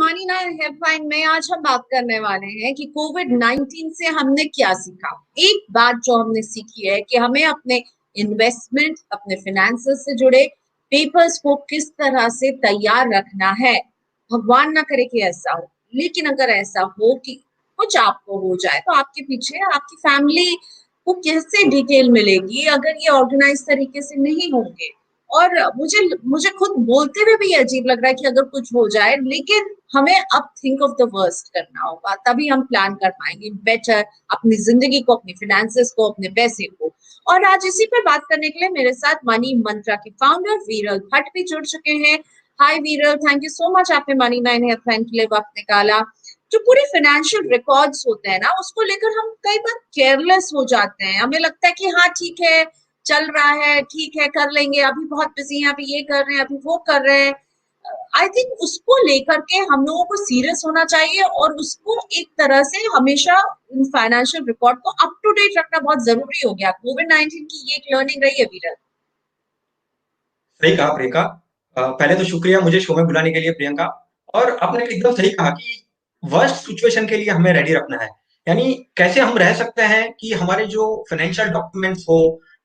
Money nine helpline में आज हम बात करने वाले हैं कि कोविड-19 से हमने क्या सीखा। एक बात जो हमने सीखी है कि हमें अपने इन्वेस्टमेंट, अपने फाइनेंसेस से जुड़े पेपर्स को किस तरह से तैयार रखना है। भगवान ना करे कि ऐसा हो, लेकिन अगर ऐसा हो कि कुछ आपको हो जाए तो आपके पीछे आपकी फैमिली को कैसे डिटेल मिलेगी अगर ये ऑर्गेनाइज तरीके से नहीं होंगे। और मुझे मुझे खुद बोलते हुए भी अजीब लग रहा है कि अगर कुछ हो जाए, लेकिन हमें अब थिंक ऑफ द वर्स्ट करना होगा, तभी हम प्लान कर पाएंगे बेटर अपनी जिंदगी को, अपनी फाइनेंसेस को, अपने पैसे को। और आज इसी पर बात करने के लिए मेरे साथ मनी मंत्रा के फाउंडर वीरल भट्ट भी जुड़ चुके हैं। हाय वीरल, थैंक यू सो मच, आपने मनी नाइन हेल्पलाइन के लिए वक्त निकाला। जो पूरे फाइनेंशियल रिकॉर्ड्स होते हैं ना, उसको लेकर हम कई बार केयरलेस हो जाते हैं। हमें लगता है कि हाँ ठीक है, चल रहा है, ठीक है, कर लेंगे, अभी बहुत बिजी हैं, अभी ये कर रहे हैं, अभी वो कर रहे हैं। आई थिंक उसको लेकर के हम लोगों को सीरियस होना चाहिए और उसको एक तरह से हमेशा फाइनेंशियल रिकॉर्ड को अप टू डेट रखना बहुत जरूरी हो गया। कोविड-19 की ये एक लर्निंग रही है वीरल। सही कहा प्रियंका। पहले तो शुक्रिया मुझे शो में बुलाने के लिए प्रियंका। और आपने एकदम सही कहा कि वर्स्ट सिचुएशन के लिए हमें रेडी रखना है। यानी कैसे हम रह सकते हैं कि हमारे जो फाइनेंशियल डॉक्यूमेंट्स हो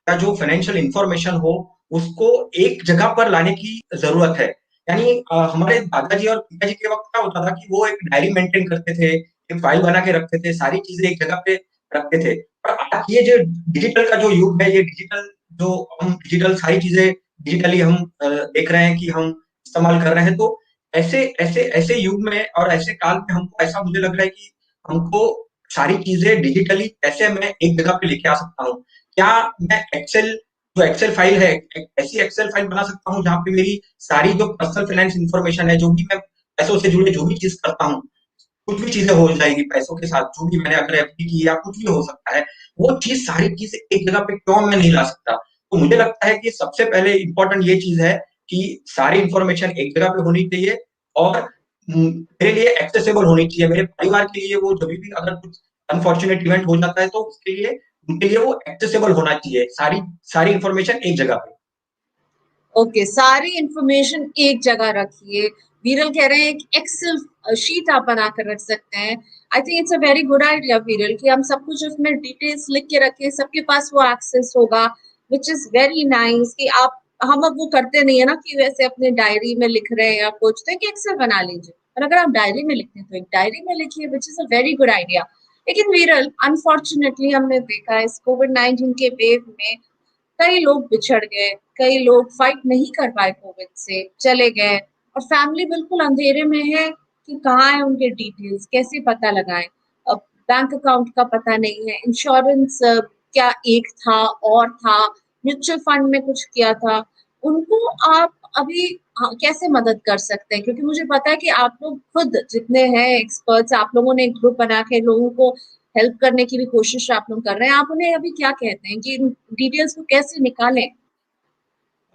या जो फाइनेंशियल इंफॉर्मेशन हो उसको एक जगह पर लाने की जरूरत है। यानी हमारे दादाजी और पिताजी के वक्त क्या होता था कि वो एक डायरी मेंटेन करते थे, एक फाइल बना के रखते थे, सारी चीजें एक जगह पे रखते थे। और आज ये जो डिजिटल का जो युग है, ये डिजिटल जो हम डिजिटल सारी चीजें डिजिटली हम देख रहे हैं कि हम इस्तेमाल कर रहे हैं। तो ऐसे ऐसे ऐसे युग में और ऐसे काल में हमको ऐसा मुझे लग रहा है कि हमको सारी चीजें डिजिटली कैसे मैं एक जगह पे लेके आ सकता हूँ। क्या मैं एक्सेल जो एक्सेल फाइल है, ऐसी एक्सेल फाइल बना सकता हूँ जहाँ पे मेरी सारी जो पर्सनल फाइनेंस इंफॉर्मेशन है, जो भी मैं पैसों से जुड़े जो भी चीज करता हूँ, कुछ भी चीजें हो जाएगी पैसों के साथ, जो भी मैंने अगर एफडी की या कुछ भी हो सकता है, वो चीज सारी चीज एक जगह पे क्यों मैं नहीं ला सकता। तो मुझे लगता है कि सबसे पहले इंपॉर्टेंट ये चीज है कि सारी इंफॉर्मेशन एक जगह पे होनी चाहिए। और मेरे लिए एक्सेसिबल होनी चाहिए, मेरे परिवार के लिए वो जब भी अगर कुछ अनफॉर्चुनेट इवेंट हो जाता है तो उसके लिए उनके लिए वो एक्सेसिबल होना चाहिए, सारी सारी इंफॉर्मेशन एक जगह पे। ओके, सारी इंफॉर्मेशन एक जगह रखिए। वीरल कह रहे हैं कि एक्सेल शीट आप बनाकर रख सकते हैं। I think it's a very good idea वीरल, कि हम सब कुछ उसमें डिटेल्स लिख के रखें, सबके पास वो एक्सेस होगा, विच इज वेरी नाइस। कि आप, हम अब वो करते नहीं है ना कि वैसे अपने डायरी में लिख रहे हैं या पूछते हैं कि एक्सेल बना लीजिए। और अगर आप डायरी में लिखते हैं तो एक डायरी में लिखिए, which is a very good idea. लेकिन वीरल, अनफॉर्चुनेटली हमने देखा है इस कोविड-19 के वेव में कई लोग बिछड़ गए, कई लोग फाइट नहीं कर पाए, कोविड से चले गए। और फैमिली बिल्कुल अंधेरे में है कि कहाँ है उनके डिटेल्स, कैसे पता लगाएं। अब बैंक अकाउंट का पता नहीं है, इंश्योरेंस क्या एक था और था, म्यूचुअल फंड में कुछ किया था, उनको आप अभी कैसे मदद कर सकते हैं? क्योंकि मुझे पता है कि आप लोग खुद जितने हैं एक्सपर्ट्स, आप लोगों ने एक ग्रुप बना के लोगों को हेल्प करने की भी कोशिश आप लोग कर रहे हैं। आप उन्हें अभी क्या कहते हैं कि इन डिटेल्स को कैसे निकालें?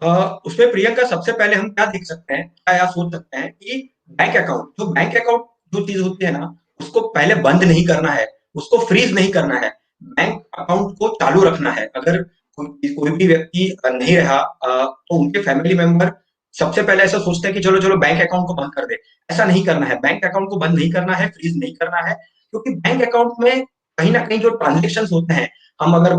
अ, उसमें प्रियंका सबसे पहले हम क्या देख सकते हैं, क्या या सोच सकते हैं कि बैंक अकाउंट जो चीज होती है ना, उसको पहले बंद नहीं करना है, उसको फ्रीज नहीं करना है। बैंक अकाउंट को चालू रखना है। अगर कोई भी व्यक्ति नहीं रहा, तो उनके फैमिली मेंबर सबसे पहले ऐसा सोचते हैं कि चलो चलो बैंक अकाउंट को बंद कर दे। ऐसा नहीं करना है, बैंक अकाउंट को बंद नहीं करना है, फ्रीज नहीं करना है। क्योंकि बैंक अकाउंट में कहीं ना कहीं जो ट्रांजेक्शन होते हैं, हम अगर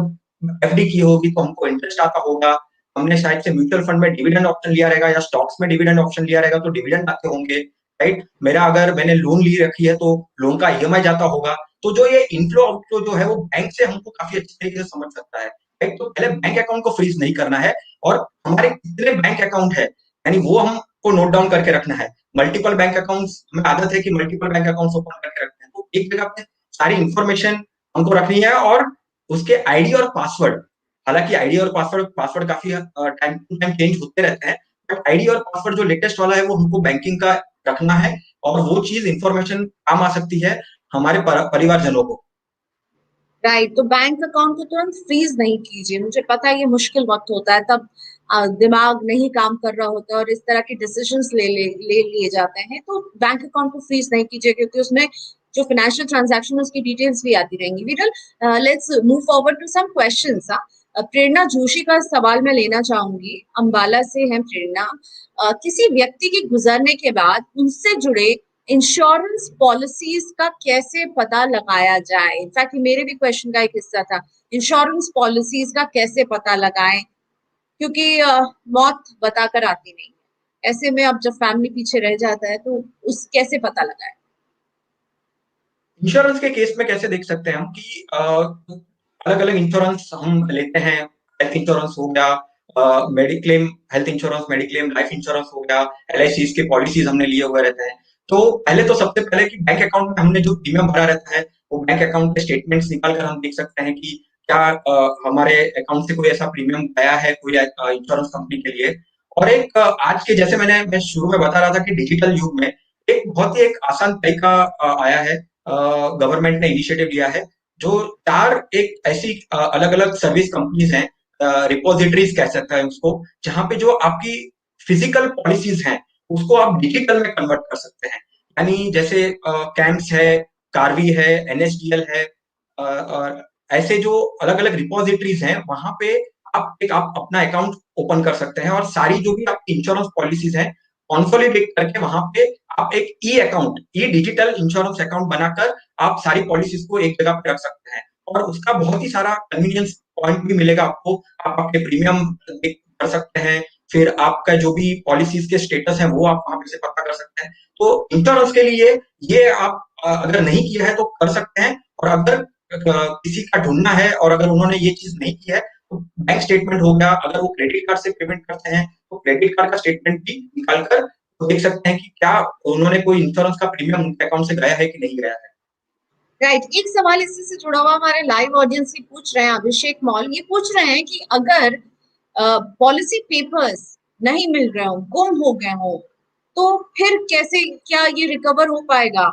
एफडी की होगी तो हमको इंटरेस्ट आता होगा। हमने शायद से म्यूचुअल फंड में डिविडेंड ऑप्शन लिया रहेगा या स्टॉक्स में डिविडेंड ऑप्शन लिया रहेगा तो डिविडेंड आते होंगे। राइट, मेरा अगर मैंने लोन ली रखी है तो लोन का ईएमआई जाता होगा। तो जो ये इनफ्लो आउटफ्लो जो है वो बैंक से हमको काफी अच्छी तरीके से समझ सकता है। राइट, तो पहले बैंक अकाउंट को फ्रीज नहीं करना है। और हमारे कितने बैंक अकाउंट है, यानी वो हमको नोट डाउन करके रखना है। मल्टीपल बैंक अकाउंट्स, हमें आदत है कि मल्टीपल बैंक अकाउंट्स ओपन करके रखते हैं, तो एक जगह पे सारी इंफॉर्मेशन हमको रखनी है। और उसके आईडी और पासवर्ड, हालांकि आईडी और पासवर्ड पासवर्ड काफी टाइम टू टाइम चेंज होते रहते हैं, बट आईडी और पासवर्ड जो लेटेस्ट वाला है वो हमको बैंकिंग का रखना है। और वो चीज इंफॉर्मेशन काम आ सकती है हमारे परिवारजनों को। राइट, तो बैंक अकाउंट को तुरंत फ्रीज नहीं कीजिए। मुझे पता है ये मुश्किल वक्त होता है, तब दिमाग नहीं काम कर रहा होता है और इस तरह के डिसीजंस ले लिए जाते हैं। तो बैंक अकाउंट को फ्रीज नहीं कीजिए, क्योंकि उसमें जो फाइनेंशियल ट्रांजैक्शन उसकी डिटेल्स भी आती रहेंगी। Viral, let's move forward to some questions. Prerna Joshi का सवाल मैं लेना चाहूंगी, अंबाला से हैं प्रेरणा। किसी व्यक्ति के गुजरने के बाद उनसे जुड़े इंश्योरेंस पॉलिसीज का कैसे पता लगाया जाए? इनफैक्ट मेरे भी क्वेश्चन का एक हिस्सा था, इंश्योरेंस पॉलिसीज का कैसे पता लगाएं, क्योंकि मौत बताकर आती नहीं है। ऐसे में अब जब फैमिली पीछे रह जाता है तो उस कैसे पता लगाएं? इंश्योरेंस के केस में कैसे देख सकते हैं हम कि अलग-अलग इंश्योरेंस हम लेते हैं। हेल्थ इंश्योरेंस हो गया, mediclaim health insurance, mediclaim life insurance हो गया, एलआईसीज़ के पॉलिसीज़ हमने लिए हुए रहते हैं। तो पहले तो सबसे पहले कि बैंक अकाउंट में हमने जो प्रीमियम भरा रहता है, वो बैंक अकाउंट के स्टेटमेंट्स निकाल कर हम देख सकते हैं कि क्या हमारे अकाउंट से कोई ऐसा प्रीमियम गया है कोई इंश्योरेंस कंपनी के लिए। और एक आज के जैसे मैं शुरू में बता रहा था कि डिजिटल युग में एक बहुत ही एक आसान तरीका आया है, गवर्नमेंट ने इनिशिएटिव लिया है, जो 4 एक ऐसी अलग-अलग सर्विस कंपनीज हैं, रिपोजिटरीज कह सकते हैं उसको, जहां पे जो आपकी फिजिकल पॉलिसीज हैं, उसको आप डिजिटल में कन्वर्ट कर सकते हैं। यानी जैसे कैम्स है, कार्वी है, एनएसडीएल है, और ऐसे जो अलग-अलग रिपोजिटरीज हैं, वहां पे आप अपना अकाउंट ओपन कर सकते हैं और सारी जो भी आपकी इंश्योरेंस पॉलिसीज हैं, कंसोलिडेट करके वहां पे आप एक ई अकाउंट, ई डिजिटल इंश्योरेंस अकाउंट बनाकर आप सारी पॉलिसीज को एक जगह पे रख सकते हैं और उसका बहुत ही सारा कन्वीनियंस पॉइंट भी मिलेगा आपको। आप अपने प्रीमियम कर सकते हैं, फिर आपका जो भी पॉलिसीज के स्टेटस है वो आप वहां पे से पता कर सकते हैं। तो इंश्योरेंस के लिए ये आप अगर नहीं किया है तो कर सकते हैं, और अगर किसी का ढूंढना है और अगर उन्होंने ये चीज नहीं की है तो बैंक स्टेटमेंट हो गया, अगर वो क्रेडिट कार्ड से पेमेंट करते हैं तो क्रेडिट कार्ड का स्टेटमेंट भी निकाल कर तो देख सकते हैं कि क्या उन्होंने कोई इंश्योरेंस का प्रीमियम उनके अकाउंट से गया है कि नहीं गया है। राइट, एक सवाल इसी से जुड़ा हुआ हमारे लाइव ऑडियंस ही पूछ रहे हैं, अभिषेक मॉल ये पूछ रहे हैं कि अगर पॉलिसी पेपर्स नहीं मिल रहे हो, गुम हो गए हो, तो फिर कैसे, क्या ये रिकवर हो पाएगा?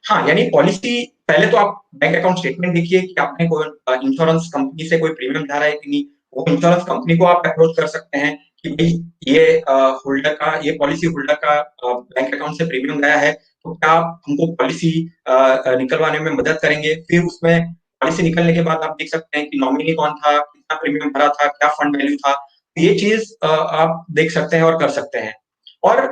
हाँ, यानी पॉलिसी पहले तो आप बैंक अकाउंट स्टेटमेंट देखिए कि आपने कोई इंश्योरेंस कंपनी से कोई प्रीमियम भरा है कि नहीं। वो इंश्योरेंस कंपनी को आप अप्रोच कर सकते हैं कि भाई ये होल्डर का, ये पॉलिसी होल्डर का बैंक अकाउंट से प्रीमियम गया है, तो क्या आप हमको पॉलिसी निकलवाने में मदद करेंगे। फिर उसमें पॉलिसी निकलने के बाद आप देख सकते हैं कि नॉमिनी कौन था, कितना प्रीमियम भरा था, क्या फंड वैल्यू था। ये चीज आप देख सकते हैं और कर सकते हैं। और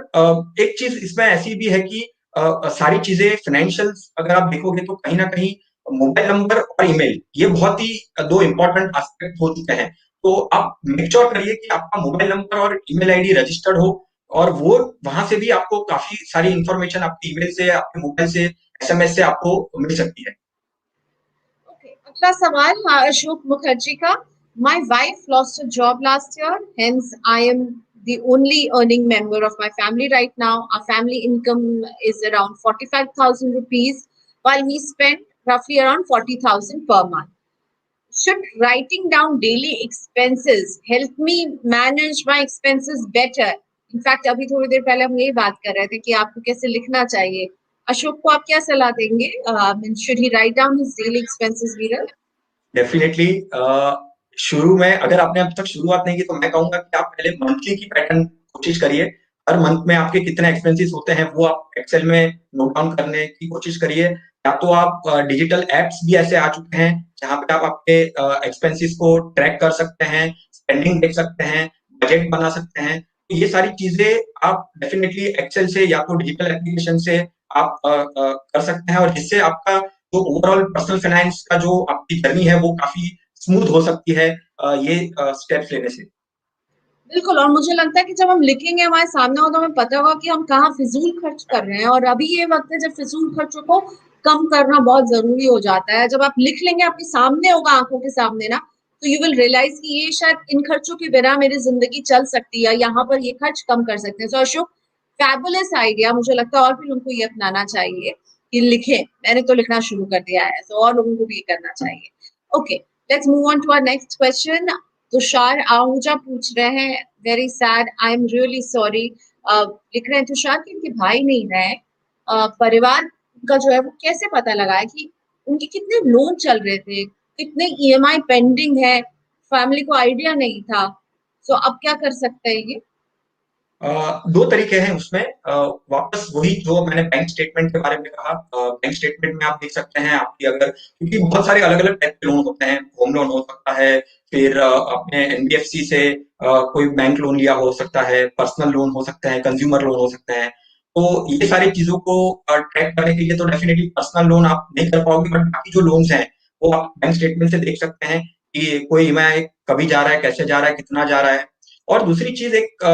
एक चीज इसमें ऐसी भी है कि सारी चीजें फाइनेंशियल्स अगर आप देखोगे तो कहीं ना कहीं मोबाइल नंबर और ईमेल ये बहुत ही दो इंपॉर्टेंट एस्पेक्ट हो चुके हैं। तो आप मेक श्योर करिए कि आपका मोबाइल नंबर और ईमेल आईडी रजिस्टर्ड हो, और वो वहां से भी आपको काफी सारी इंफॉर्मेशन आपकी ईमेल से, आपके मोबाइल से, एसएमएस से आपको मिल सकती है। ओके, अगला सवाल अशोक मुखर्जी का। My wife lost a job last year, hence I am the only earning member of my family right now. Our family income is around 45,000 rupees, while we spend roughly around 40,000 per month. Should writing down daily expenses help me manage my expenses better? In fact, अभी थोड़ी देर पहले हम यही बात कर रहे थे कि आपको कैसे लिखना चाहिए। अशोक को आप क्या सलाह देंगे? Should he write down his daily expenses, Viral? Definitely शुरू में अगर आपने अब तक शुरुआत नहीं की तो मैं कहूंगा कि आप पहले मंथली की पैटर्न कोशिश करिए। हर मंथ में आपके कितने एक्सपेंसेस होते हैं वो आप एक्सेल में नोट डाउन करने की कोशिश करिए। या तो आप डिजिटल एप्स भी ऐसे आ चुके हैं जहां पे आप आपके एक्सपेंसेस को ट्रैक कर सकते हैं, स्पेंडिंग देख सकते हैं, बजट बना सकते हैं। तो ये सारी चीजें आप डेफिनेटली एक्सेल से या तो डिजिटल एप्लीकेशन से आप कर सकते हैं, और जिससे आपका तो ओवरऑल पर्सनल फाइनेंस का जो आपकी जर्नी है वो काफी स्मूथ हो सकती है ये स्टेप्स लेने से। बिल्कुल, और मुझे लगता है कि जब हम लिखेंगे हमारे सामने हो तो हमें पता होगा कि हम कहाँ फिजूल खर्च कर रहे हैं, और अभी ये वक्त है जब फिजूल खर्चों को कम करना बहुत जरूरी हो जाता है। जब आप लिख लेंगे, आपके सामने होगा, आंखों के सामने ना, तो यू विल रियलाइज कि ये शायद इन खर्चों के बिना मेरी जिंदगी चल सकती है, यहाँ पर ये खर्च कम कर सकते हैं। सो अशोक, फैबुलस आइडिया, मुझे लगता है और भी लोगों को ये अपनाना चाहिए कि लिखें। मैंने तो लिखना शुरू कर दिया है, तो और लोगों को भी ये करना चाहिए। Okay, let's move on to our next question. Tushar Ahuja पूछ रहे हैं, very sad, I am really sorry. लिख रहे हैं तुषार कि उनके भाई नहीं रहे, परिवार का जो है वो कैसे पता लगाए कि उनके कितने लोन चल रहे थे, कितने ईएमआई पेंडिंग है, फैमिली को आइडिया नहीं था। सो अब क्या कर सकते हैं ये? दो तरीके हैं उसमें, वापस वही जो मैंने बैंक स्टेटमेंट के बारे में कहा। बैंक स्टेटमेंट में आप देख सकते हैं आपकी अगर, क्योंकि बहुत सारे अलग अलग टाइप के लोन होते हैं, होम लोन हो सकता है, फिर आपने एनबीएफसी से कोई बैंक लोन लिया हो सकता है, पर्सनल लोन हो सकता है, कंज्यूमर लोन हो सकते हैं। तो ये सारी चीजों को ट्रैक करने के लिए तो डेफिनेटली पर्सनल लोन आप नहीं कर पाओगे, बट बाकी जो लोन्स हैं वो आप बैंक स्टेटमेंट से देख सकते हैं कि कोई ईएमआई कभी जा रहा है, कैसे जा रहा है, कितना जा रहा है। और दूसरी चीज एक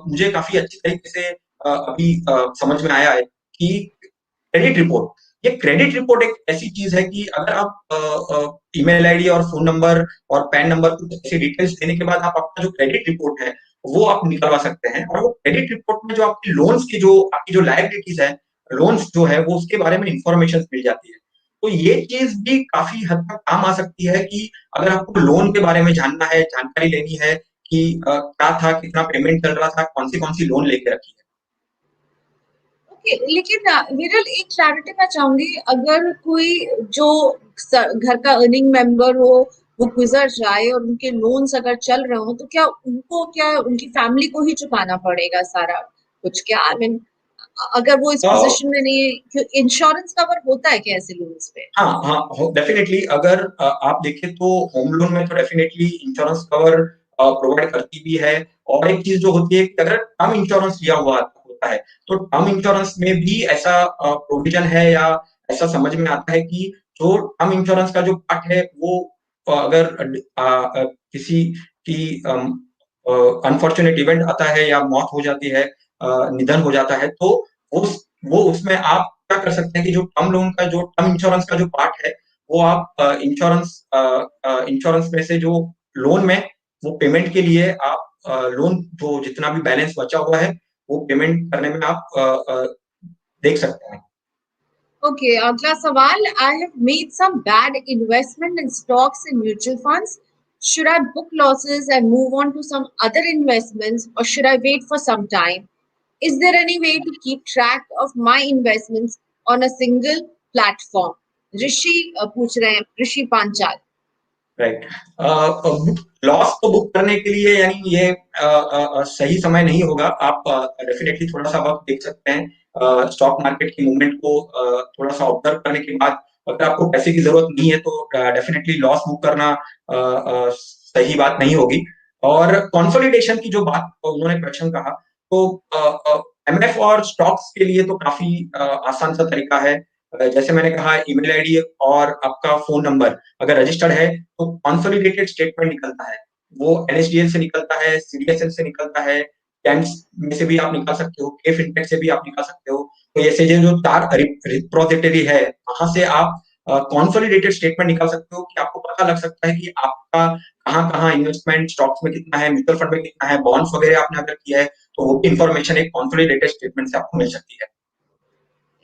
मुझे काफी अच्छी तरीके से अभी समझ में आया है कि क्रेडिट रिपोर्ट, ये क्रेडिट रिपोर्ट एक ऐसी चीज है कि अगर आप ईमेल आईडी और फोन नंबर और पैन नंबर कुछ ऐसी डिटेल्स देने के बाद आप अपना जो क्रेडिट रिपोर्ट है वो आप निकलवा सकते हैं, और वो क्रेडिट रिपोर्ट में जो आपकी लोन्स की जो आपकी जो लायबिलिटीज है, लोन्स जो है वो उसके बारे में इंफॉर्मेशन मिल जाती है। तो ये चीज भी काफी हद तक काम आ सकती है कि अगर आपको लोन के बारे में जानना है, जानकारी लेनी है कि क्या था, कितना पेमेंट चल रहा था, कौन सी लोन लेके रखी है। ओके, लेकिन विरल एक क्लैरिटी मैं चाहूंगी, अगर कोई जो घर का अर्निंग मेंबर हो वो गुजर जाए और उनके लोन्स अगर चल रहे हो, तो क्या उनकी फैमिली को ही चुकाना पड़ेगा सारा कुछ? क्या आई मीन, अगर वो इस तो पोजीशन में नहीं है, इंश्योरेंस कवर होता है क्या ऐसे लोन्स पे? हाँ हाँ, डेफिनेटली अगर आप देखें तो होम लोन में तो डेफिनेटली इंश्योरेंस कवर प्रोवाइड करती भी है। और एक चीज जो होती है कि अगर टर्म इंश्योरेंस लिया हुआ होता है तो टर्म इंश्योरेंस में भी ऐसा प्रोविजन है या ऐसा समझ में आता है कि जो टर्म इंश्योरेंस का जो पार्ट है वो अगर किसी की अनफॉर्चुनेट इवेंट आता है या मौत हो जाती है, निधन हो जाता है, तो उस वो उसमें आप क्या कर सकते हैं कि जो टर्म लोन का जो टर्म इंश्योरेंस का जो पार्ट है वो आप इंश्योरेंस में से जो लोन में वो पेमेंट के लिए आप लोन जो जितना भी बैलेंस बचा हुआ है वो पेमेंट करने में आप देख सकते हैं। Okay, अगला सवाल, I have made some bad investment in stocks and mutual funds. Should I book losses and move on to some other investments, or should I wait for some time? Is there any way to keep track of my investments on a single platform? ऋषि पूछ रहे हैं, ऋषि Panchal. Right. Loss को book करने के लिए यानी ये सही समय नहीं होगा। आप डेफिनेटली थोड़ा सा वक्त देख सकते हैं स्टॉक मार्केट की मूवमेंट को थोड़ा सा ऑब्जर्व करने के बाद। अगर आपको पैसे की जरूरत नहीं है तो डेफिनेटली लॉस बुक करना सही बात नहीं होगी। और कंसोलिडेशन की जो बात उन्होंने क्वेश्चन कहा, तो एमएफ और स्टॉक्स के लिए तो काफी आसान सा तरीका है। जैसे मैंने कहा, ईमेल आईडी और आपका फोन नंबर अगर रजिस्टर्ड है तो कंसोलिडेटेड स्टेटमेंट निकलता है। वो एनएसडीएल से निकलता है, सीडीएसएल से निकलता है, कैम्स में से भी आप निकाल सकते हो, के फिनटेक से भी आप निकाल सकते हो। तो ऐसे जो चार रिपोजिटरी है वहां से आप कंसोलिडेटेड स्टेटमेंट निकाल सकते हो कि आपको पता लग सकता है कि आपका कहाँ कहाँ इन्वेस्टमेंट स्टॉक्स में कितना है, म्यूचुअल फंड में कितना है, बॉन्ड्स वगैरह आपने अगर किया है तो वो भी इंफॉर्मेशन एक कंसोलिडेटेड स्टेटमेंट से आपको मिल सकती है।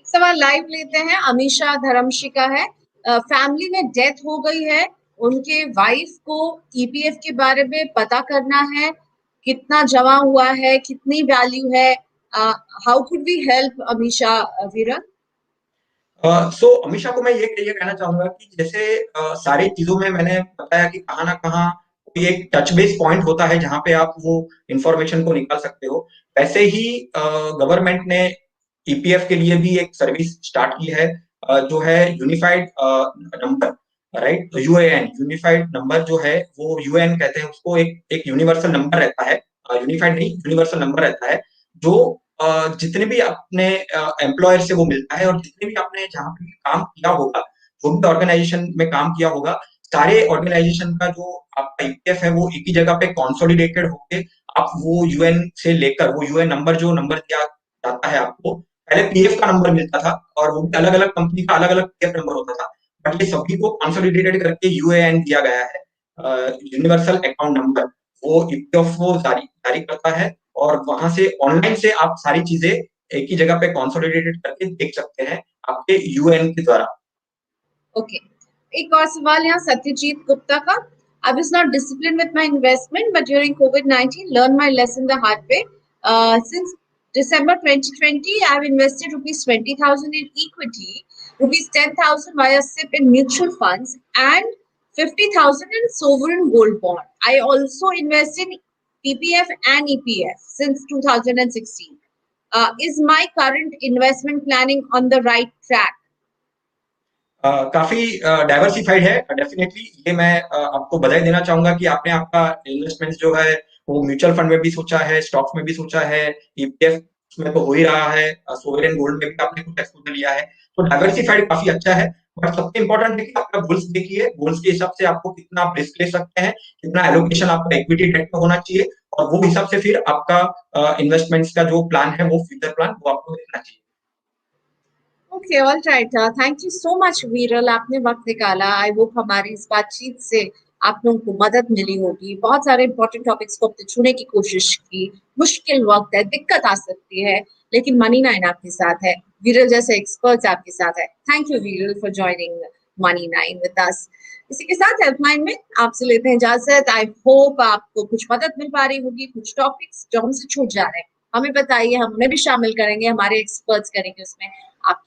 सवाल लाइव लेते हैं, अमीषा धर्मशिका है। फैमिली में डेथ हो गई है, उनके वाइफ को ईपीएफ के बारे में पता करना है, कितना जमा हुआ है, कितनी वैल्यू है, how could we help Amisha Veeran? So Amisha को मैं ये कहना चाहूंगा कि जैसे सारी चीजों में मैंने बताया कि कहाँ ना कहाँ कोई एक टच बेस पॉइंट होता है जहां पे आप वो इंफॉर्मेशन को निकाल सकते हो। वैसे ही गवर्नमेंट ने ईपीएफ के लिए भी एक सर्विस स्टार्ट की है, जो है यूनिफाइड नंबर, राइट। तो यूएएन, यूनिफाइड नंबर जो है वो यूएएन कहते हैं उसको, एक यूनिवर्सल नंबर रहता है, यूनिफाइड नहीं, यूनिवर्सल नंबर रहता है जो जितने भी अपने एम्प्लॉयर से वो मिलता है, और जितने भी आपने जहां पे भी काम किया होगा, जो भी ऑर्गेनाइजेशन में काम किया होगा, सारे ऑर्गेनाइजेशन का जो आपका ईपीएफ है वो एक ही जगह पे कंसोलिडेटेड होके आप वो यूएन से लेकर वो यूएन नंबर जो नंबर दिया जाता है आपको, पहले पीएफ का नंबर मिलता था और वो भी अलग अलग कंपनी का अलग अलग पीएफ नंबर होता था, बट ये सभी को कंसोलिडेटेड करके यूएएन दिया गया है, यूनिवर्सल अकाउंट नंबर। वो ईपीएफ वो जारी जारी करता है और वहां से ऑनलाइन से आप सारी चीजें एक ही जगह पे कंसोलिडेटेड करके देख सकते हैं आपके यूएन के द्वारा। ओके, एक और सवाल यहाँ सत्यजीत गुप्ता का। I was not disciplined with my investment, but during COVID-19, learned my lesson the hard way. Since December 2020, I have invested rupees 20,000 in equity, rupees 10,000 via SIP in mutual funds, and 50,000 in sovereign gold bond. I also invest in PPF and EPF since 2016. Is my current investment planning on the right track? काफी diversified है definitely. ये मैं आपको बधाई देना चाहूंगा कि आपने आपका इन्वेस्टमेंट जो है वो म्यूचुअल फंड में भी सोचा है, स्टॉक्स में भी सोचा है, ईपीएफ उसमें तो हो ही रहा है, सोवरेन गोल्ड में भी आपने कुछ एक्सपोज़र लिया है, तो डाइवर्सिफाइड काफ़ी अच्छा है। बट सबसे इम्पोर्टेंट है कि आपका गोल्स देखिए, गोल्स के हिसाब से आपको कितना आप रिस्क ले सकते हैं, कितना एलोकेशन आपका इक्विटी डेट में होना चाहिए और वो हिसाब से फिर आपका इन्वेस्टमेंट्स का जो प्लान है, वो फ्यूचर प्लान वो आपको देखना चाहिए। Okay, all right, thank you so much वीरल, आपने वक्त निकाला। आई होप हमारी इस बातचीत से आप लोगों को मदद मिली होगी। बहुत सारे इंपॉर्टेंट टॉपिक्स को अपने छूने की कोशिश की। मुश्किल वक्त है, दिक्कत आ सकती है, लेकिन मनी नाइन आपके साथ है, वीरल जैसे एक्सपर्ट्स आपके साथ है। थैंक यू वीरल for joining money nine with us. इसी के साथ हेल्पलाइन में आपसे लेते हैं इजाजत। आई होप आपको कुछ मदद मिल पा रही होगी। कुछ टॉपिक्स जो हमसे छूट जा रहे हैं हमें बताइए, हम उन्हें भी शामिल करेंगे, हमारे एक्सपर्ट्स करेंगे उसमें। आप